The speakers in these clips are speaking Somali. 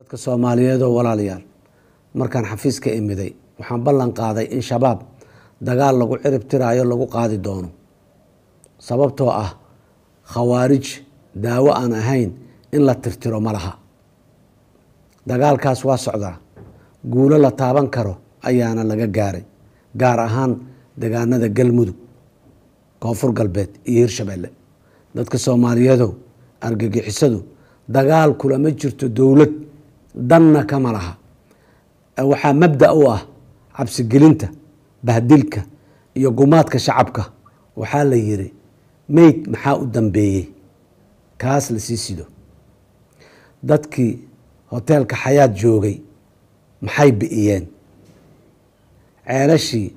dadka Soomaaliyeed oo walaalayaal markaan xafiiska imiday waxaan ballan qaaday in shabaab dagaal lagu cirib tiraayo lagu qaadi doono sababtoo ah khawaarij daawo aan ahayn in la tirtiro malaha dagaalkaas waa socdaa guulo la taaban karo ayaana laga gaaray gaar ahaan deegaanada Galmudug Koonfur Galbeed iyo Hirshabeelle dadka Soomaaliyeed argagixisadu dagaal kula ma jirto dawlad danna kama laha waxaa mabda u ah cabsi gelinta bahdilka iyo gumaadka shacabka waxaa la yiri meyd maxaa u dambeeyay kaas la siisido dadkii hoteelka Xayaat joogay maxay bi'iyeen ceelashii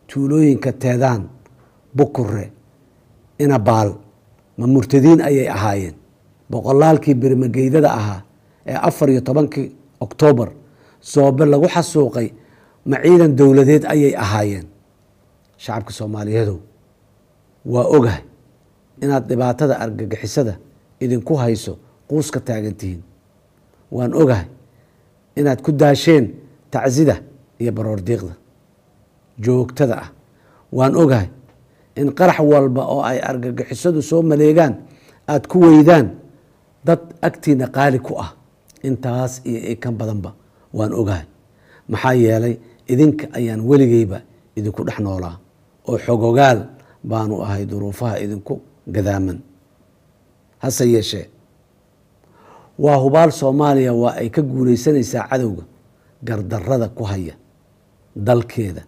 tuulooyinka teedaan Bukure ina baal ma murtadiin ayay ahaayeen boqolaalkii birmageydada ahaa ee 14 Oktoobar soobe lagu xasuuqay ma ciidan dawladeed ayay ahaayeen shacabka Soomaaliyeed waa ogahay inaad dhibaatada argagixisada idinku hayso quuska taagantiin waan ogahay inaad ku daasheen tacsida iyo baroordiiqda joogtada ah waan ogahay in qarax walba oo ay argagixisadu soo maleegaan aad ku weydaan dad agtiina qaali ku ah intaas iyo kan badanba waan ogahay maxaa yeelay idinka ayaan weligeyba idinku dhex noolaa oo xogogaal baanu ahay duruufaha idinku gadaaman hase yeeshee waa hubaal Soomaaliya waa ay ka guuleysanaysaa cadowga gardarrada ku haya dalkeeda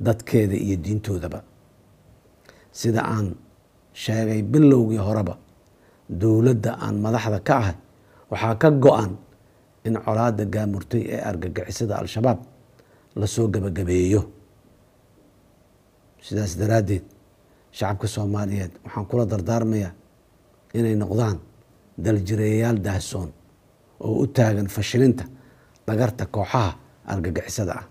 dadkeeda iyo diintoodaba sida aan sheegay bilowgii horeba dawladda aan madaxda ka ahay waxaa ka go'an in colaadda gaamurtay ee argagixisada al-shabaab la soo gabagabeeyo sidaas daraadeed shacabka Soomaaliyeed waxaan kula dardaarmayaa inay noqdaan daljireeyaal daahsoon oo u taagan fashilinta dhagarta kooxaha argagixisada ah